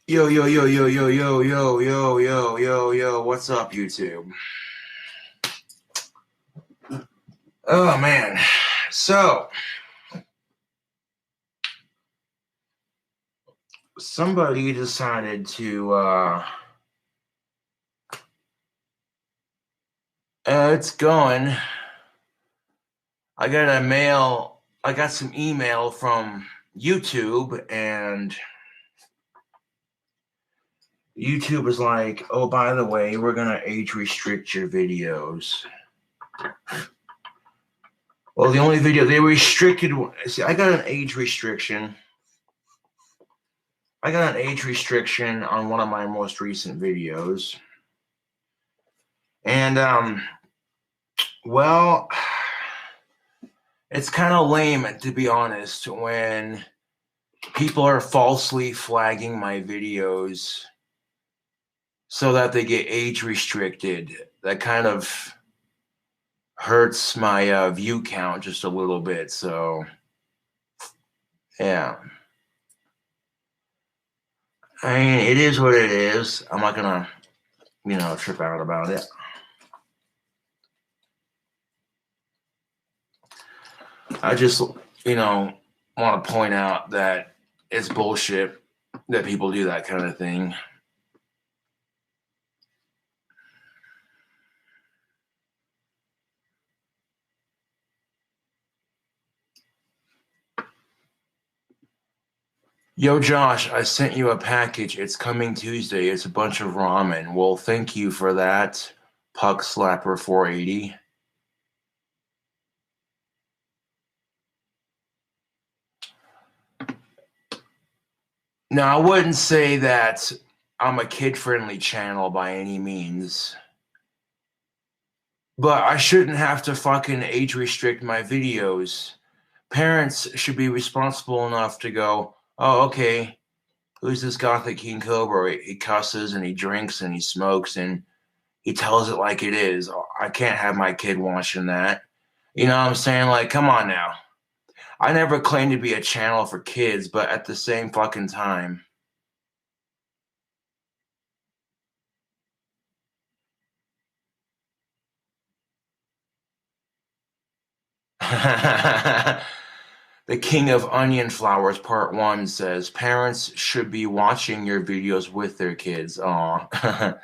Yo, yo, yo, yo, yo, yo, yo, yo, yo, yo, yo, what's up, YouTube? Oh, man. So, somebody decided to, it's going. I got some email from YouTube, and YouTube is like, oh, by the way, we're gonna age restrict your videos. Well, the only video they restricted, see, I got an age restriction. I got an age restriction on one of my most recent videos. And well, it's kind of lame, to be honest, when people are falsely flagging my videos so that they get age restricted. That kind of hurts my view count just a little bit. So, yeah. I mean, it is what it is. I'm not going to, trip out about it. I just, want to point out that it's bullshit that people do that kind of thing. Yo, Josh, I sent you a package. It's coming Tuesday. It's a bunch of ramen. Well, thank you for that, Puck Slapper 480. Now, I wouldn't say that I'm a kid-friendly channel by any means, but I shouldn't have to fucking age restrict my videos. Parents should be responsible enough to go, oh, okay, who's this gothic King Cobra? He cusses and he drinks and he smokes and he tells it like it is. I can't have my kid watching that. You know what I'm saying? Like, come on now. I never claimed to be a channel for kids, but at the same fucking time. The King of Onion Flowers Part 1 says, parents should be watching your videos with their kids. Aw.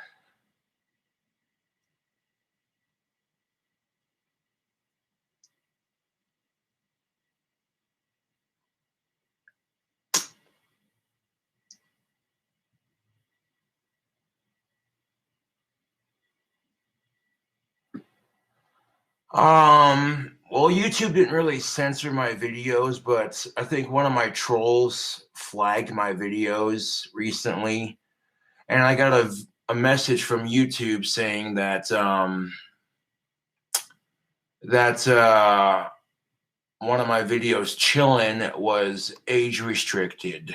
Well, YouTube didn't really censor my videos, but I think one of my trolls flagged my videos recently, and I got a message from YouTube saying that one of my videos, chillin, was age restricted.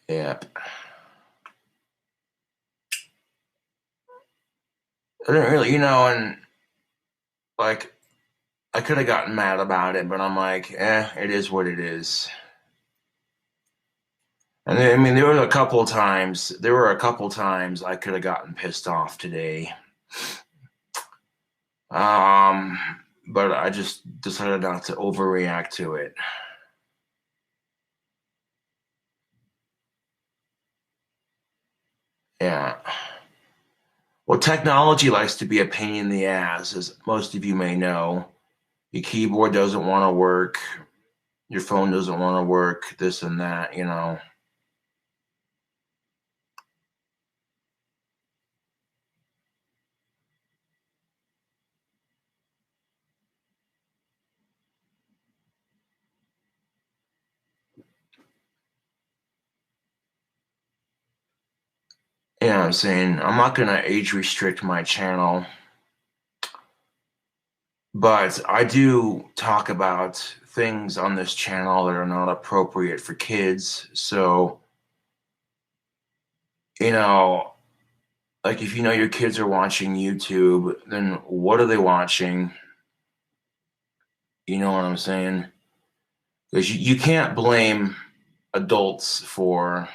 Yep. I didn't really, and like I could have gotten mad about it, but I'm like, it is what it is. And then, I mean, there were a couple times I could have gotten pissed off today. Um, but I just decided not to overreact to it. Yeah. Well, technology likes to be a pain in the ass, as most of you may know. Your keyboard doesn't want to work, your phone doesn't want to work, this and that. You know what I'm saying? I'm not going to age restrict my channel, but I do talk about things on this channel that are not appropriate for kids. So, you know, like if you know your kids are watching YouTube, then what are they watching? You know what I'm saying? Because you can't blame adults for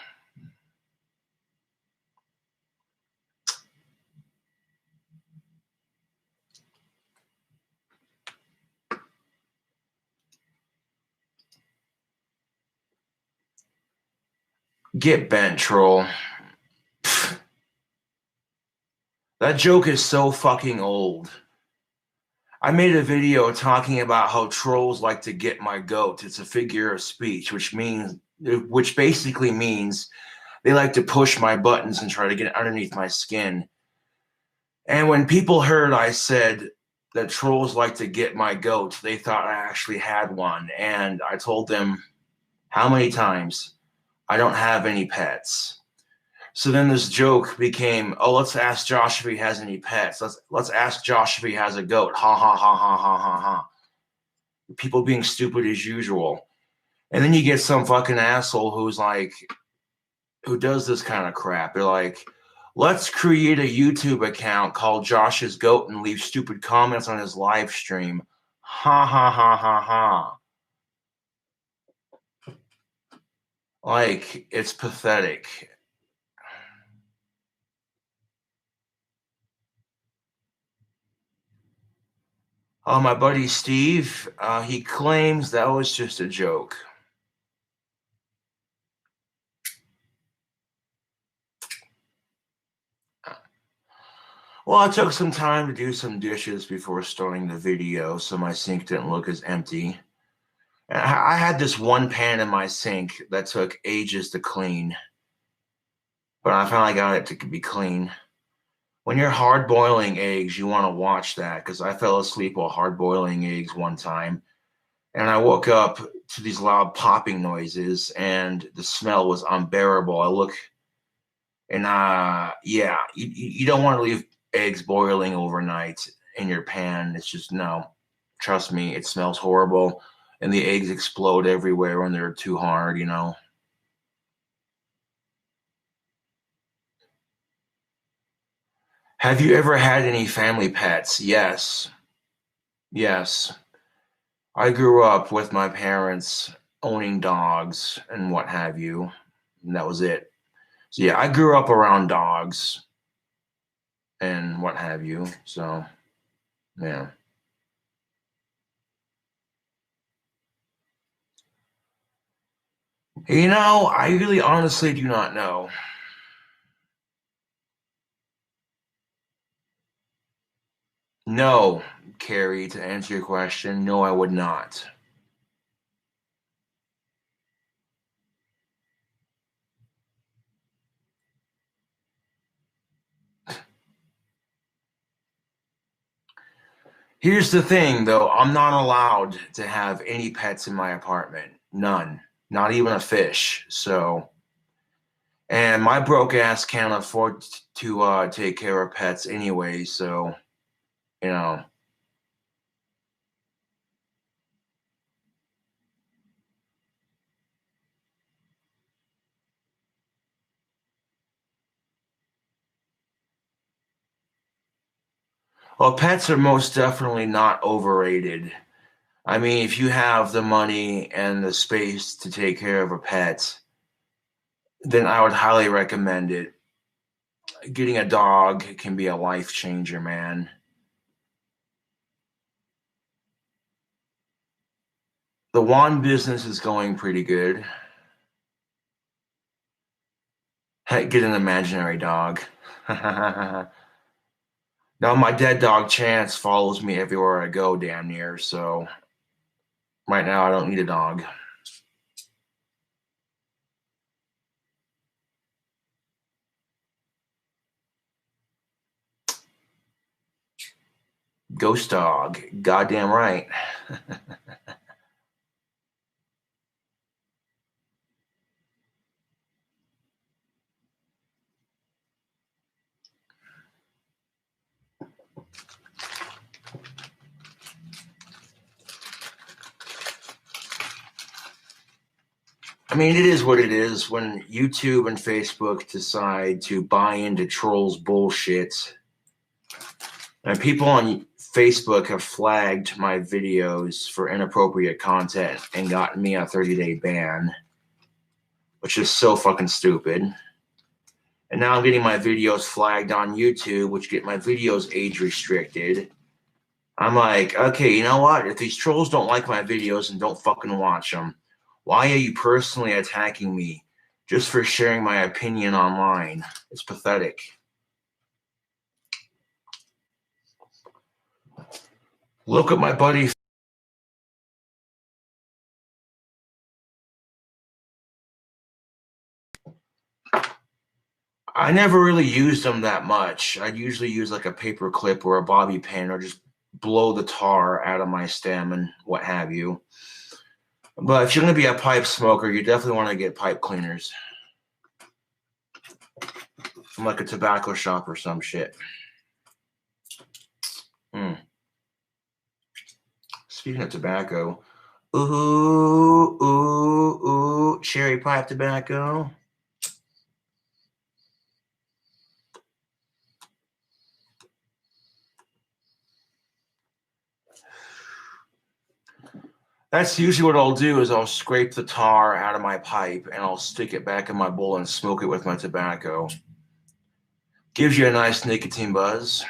get bent, troll. Pfft. That joke is so fucking old. I made a video talking about how trolls like to get my goat. It's a figure of speech, which basically means they like to push my buttons and try to get underneath my skin. And when people heard I said that trolls like to get my goat, they thought I actually had one. And I told them how many times I don't have any pets. So then this joke became, oh, let's ask Josh if he has any pets. Let's ask Josh if he has a goat. Ha ha ha ha ha ha ha. People being stupid as usual. And then you get some fucking asshole who does this kind of crap. They're like, let's create a YouTube account called Josh's Goat and leave stupid comments on his live stream. Ha ha ha ha ha. Like, it's pathetic. Oh, my buddy Steve, he claims that was just a joke. Well, I took some time to do some dishes before starting the video, so my sink didn't look as empty. And I had this one pan in my sink that took ages to clean, but I finally got it to be clean. When you're hard boiling eggs, you want to watch that, because I fell asleep while hard boiling eggs one time, and I woke up to these loud popping noises, and the smell was unbearable. I look, and yeah, you don't want to leave eggs boiling overnight in your pan. It's just, no. Trust me, it smells horrible, and the eggs explode everywhere when they're too hard, you know. Have you ever had any family pets? Yes. Yes. I grew up with my parents owning dogs and what have you, and that was it. So yeah, I grew up around dogs and what have you. So yeah. You know, I really honestly do not know. No, Carrie, to answer your question, no, I would not. Here's the thing, though. I'm not allowed to have any pets in my apartment. None. Not even a fish. So, and my broke ass can't afford to take care of pets anyway. So, you know. Well, pets are most definitely not overrated. I mean, if you have the money and the space to take care of a pet, then I would highly recommend it. Getting a dog can be a life changer, man. The wand business is going pretty good. Heck, get an imaginary dog. Now, my dead dog Chance follows me everywhere I go, damn near. So, right now, I don't need a dog. Ghost dog. Goddamn right. I mean, it is what it is. When YouTube and Facebook decide to buy into trolls' bullshit, and people on Facebook have flagged my videos for inappropriate content and gotten me a 30-day ban, which is so fucking stupid. And now I'm getting my videos flagged on YouTube, which get my videos age restricted. I'm like, okay, you know what? If these trolls don't like my videos and don't fucking watch them, why are you personally attacking me just for sharing my opinion online? It's pathetic. Look at my buddy. I never really used them that much. I'd usually use like a paper clip or a bobby pin or just blow the tar out of my stem and what have you. But if you're going to be a pipe smoker, you definitely want to get pipe cleaners from like a tobacco shop or some shit. Speaking of tobacco, ooh, cherry pipe tobacco. That's usually what I'll do is I'll scrape the tar out of my pipe and I'll stick it back in my bowl and smoke it with my tobacco. Gives you a nice nicotine buzz.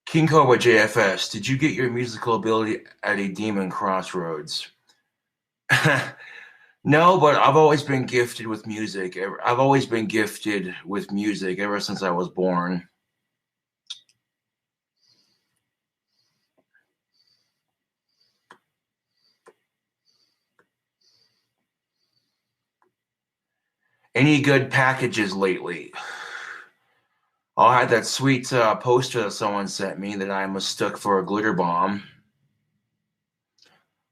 KINGCOBRAJFS, did you get your musical ability at a demon crossroads? No, but I've always been gifted with music. I've always been gifted with music ever since I was born. Any good packages lately? I had that sweet poster that someone sent me that I mistook for a glitter bomb.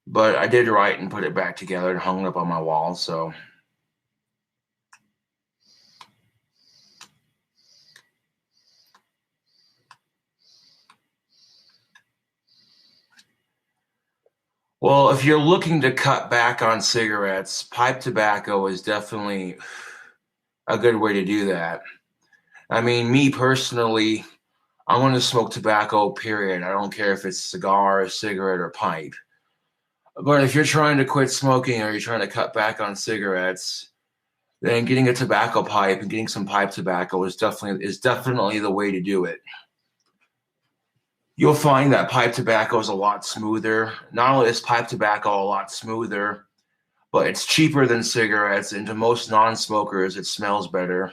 But I did write and put it back together and hung it up on my wall, so. Well, if you're looking to cut back on cigarettes, pipe tobacco is definitely a good way to do that. I mean, me personally, I'm going to smoke tobacco, period. I don't care if it's cigar, a cigarette, or pipe. But if you're trying to quit smoking or you're trying to cut back on cigarettes, then getting a tobacco pipe and getting some pipe tobacco is definitely the way to do it. You'll find that pipe tobacco is a lot smoother. Not only is pipe tobacco a lot smoother, but it's cheaper than cigarettes, and to most non-smokers, it smells better.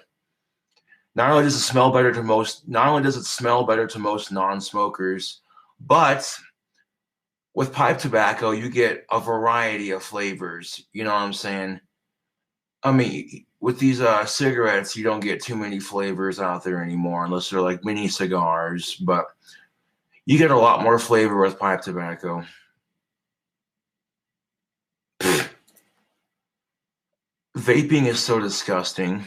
Not only does it smell better to most non-smokers, but with pipe tobacco, you get a variety of flavors. You know what I'm saying? I mean, with these cigarettes, you don't get too many flavors out there anymore unless they're like mini cigars, but you get a lot more flavor with pipe tobacco. Vaping is so disgusting.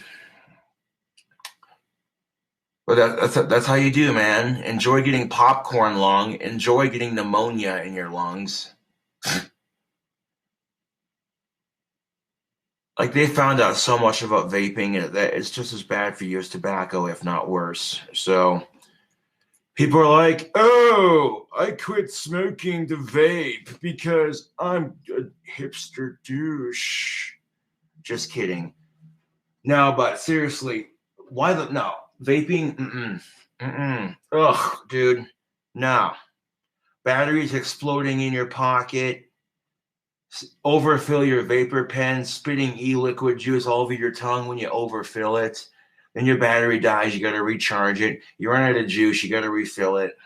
But that's how you do, man. Enjoy getting popcorn lung. Enjoy getting pneumonia in your lungs. Like, they found out so much about vaping that it's just as bad for you as tobacco, if not worse. So people are like, oh, I quit smoking the vape because I'm a hipster douche. Just kidding. No, but seriously, no. Vaping, ugh, dude, no. Batteries exploding in your pocket, overfill your vapor pen, spitting e-liquid juice all over your tongue when you overfill it. Then your battery dies, you got to recharge it. You run out of juice, you got to refill it.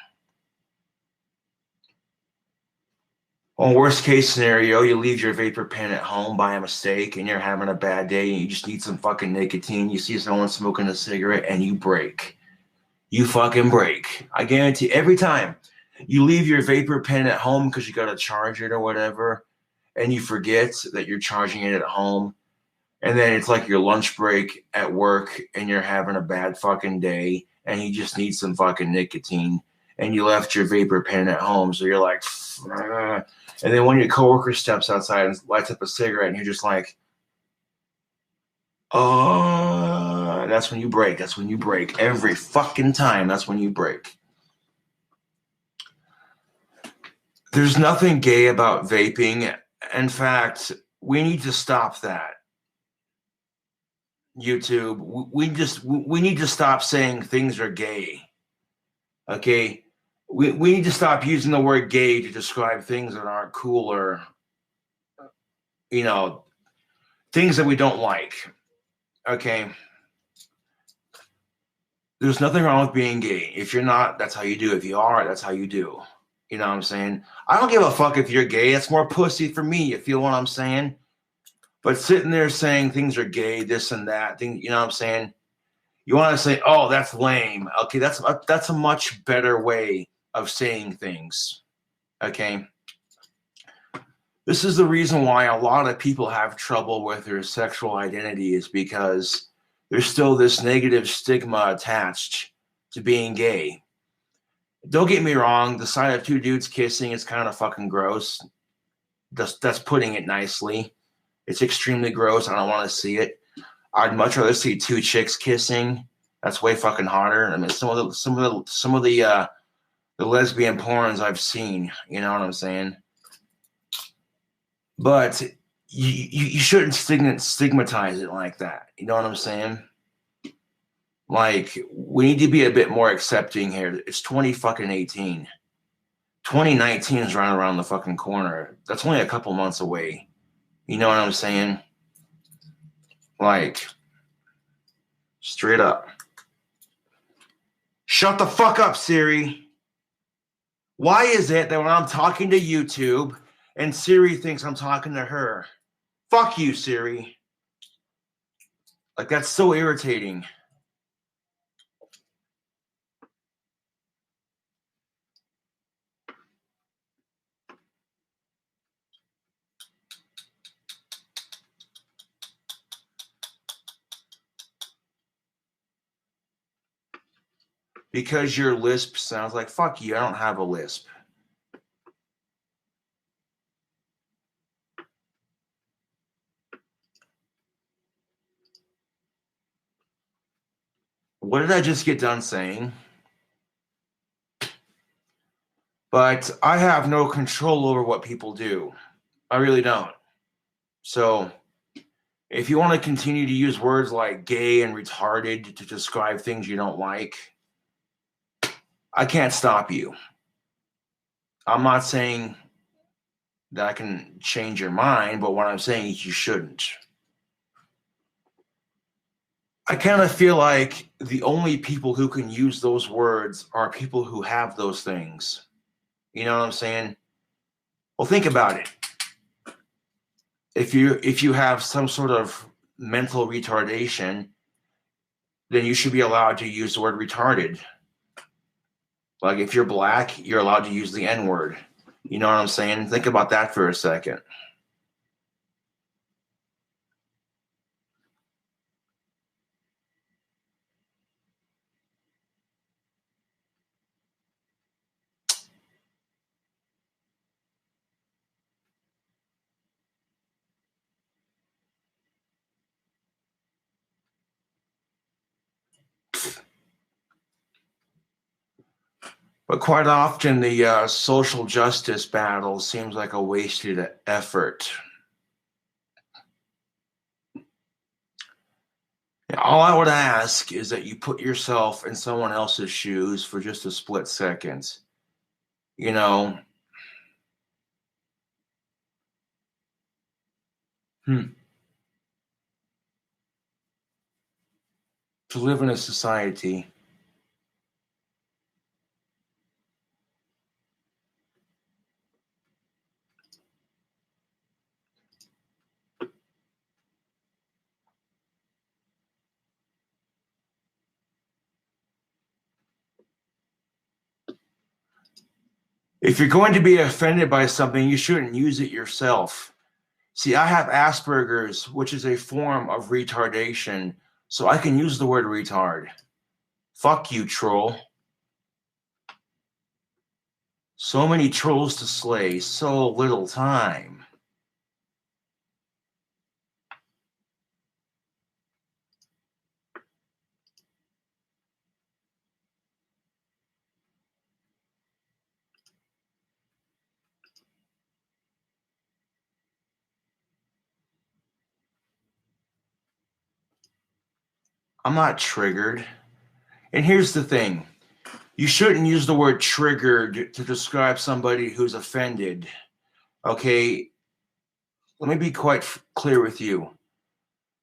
Well, worst case scenario, you leave your vapor pen at home by a mistake and you're having a bad day and you just need some fucking nicotine. You see someone smoking a cigarette and you break. You fucking break. I guarantee every time you leave your vapor pen at home because you got to charge it or whatever and you forget that you're charging it at home. And then it's like your lunch break at work and you're having a bad fucking day and you just need some fucking nicotine and you left your vapor pen at home. So you're like, And then when your coworker steps outside and lights up a cigarette, and you're just like, oh, that's when you break. That's when you break. Every fucking time, that's when you break. There's nothing gay about vaping. In fact, we need to stop that. YouTube, we need to stop saying things are gay. Okay? We need to stop using the word gay to describe things that aren't cool or, you know, things that we don't like. Okay? There's nothing wrong with being gay. If you're not, that's how you do. If you are, that's how you do. You know what I'm saying? I don't give a fuck if you're gay. That's more pussy for me. You feel what I'm saying? But sitting there saying things are gay, this and that, thing, you know what I'm saying? You want to say, oh, that's lame. Okay, that's a much better way of saying things. Okay? This is the reason why a lot of people have trouble with their sexual identity, is because there's still this negative stigma attached to being gay. Don't get me wrong, the sight of two dudes kissing is kind of fucking gross. That's putting it nicely. It's extremely gross. I don't want to see it. I'd much rather see two chicks kissing. That's way fucking hotter. I mean, some of the lesbian porns I've seen. You know what I'm saying? But you shouldn't stigmatize it like that. You know what I'm saying? Like, we need to be a bit more accepting here. It's 2018. 2019 is right around the fucking corner. That's only a couple months away. You know what I'm saying? Like, straight up. Shut the fuck up, Siri. Why is it that when I'm talking to YouTube and Siri thinks I'm talking to her? Fuck you, Siri. Like, that's so irritating. Because your lisp sounds like, fuck you, I don't have a lisp. What did I just get done saying? But I have no control over what people do. I really don't. So if you want to continue to use words like gay and retarded to describe things you don't like, I can't stop you. I'm not saying that I can change your mind, but what I'm saying is you shouldn't. I kind of feel like the only people who can use those words are people who have those things. You know what I'm saying? Well, think about it. If you have some sort of mental retardation, then you should be allowed to use the word retarded. Like, if you're black, you're allowed to use the N-word. You know what I'm saying? Think about that for a second. But quite often, the social justice battle seems like a wasted effort. All I would ask is that you put yourself in someone else's shoes for just a split second. You know, to live in a society if you're going to be offended by something, you shouldn't use it yourself. See, I have Asperger's, which is a form of retardation, so I can use the word retard. Fuck you, troll. So many trolls to slay, so little time. I'm not triggered. And here's the thing. You shouldn't use the word triggered to describe somebody who's offended. Okay? Let me be quite clear with you.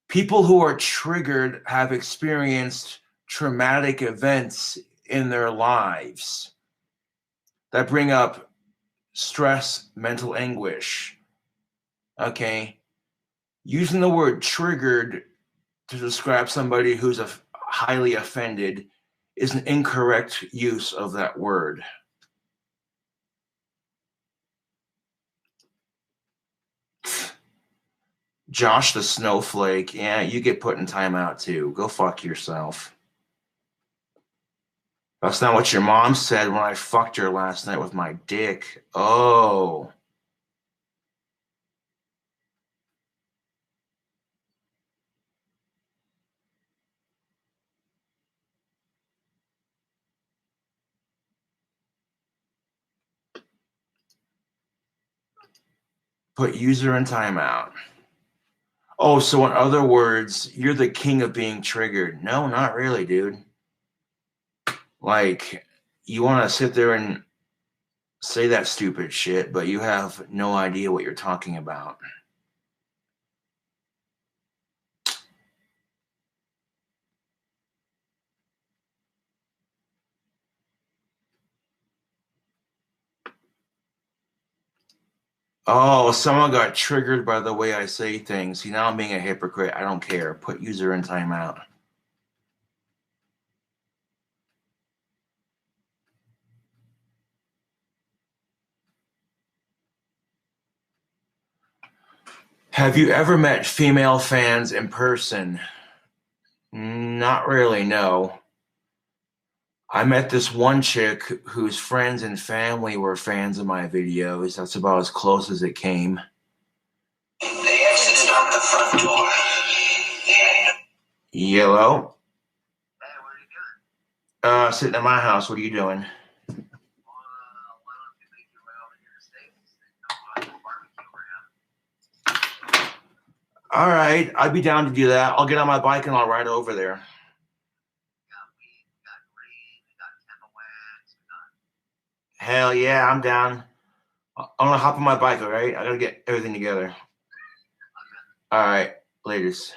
People who are triggered have experienced traumatic events in their lives that bring up stress, mental anguish. Okay? Using the word triggered to describe somebody who's highly offended is an incorrect use of that word. Josh the Snowflake, yeah, you get put in timeout too. Go fuck yourself. That's not what your mom said when I fucked her last night with my dick. Oh. Put user in timeout. Oh, so in other words, you're the king of being triggered. No, not really, dude. Like, you want to sit there and say that stupid shit, but you have no idea what you're talking about. Oh, someone got triggered by the way I say things. See, now I'm being a hypocrite. I don't care. Put user in timeout. Have you ever met female fans in person? Not really, no. I met this one chick whose friends and family were fans of my videos. That's about as close as it came. The exit's not the front door. Yellow. Hey, what are you doing? Sitting at my house. What are you doing? Why don't you make your way over here to Staples and come by the barbecue around? All right, I'd be down to do that. I'll get on my bike and I'll ride over there. Hell yeah, I'm down. I'm gonna hop on my bike, all right? I gotta get everything together. All right, latest.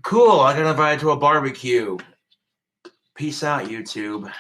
Cool, I got invited to a barbecue. Peace out, YouTube.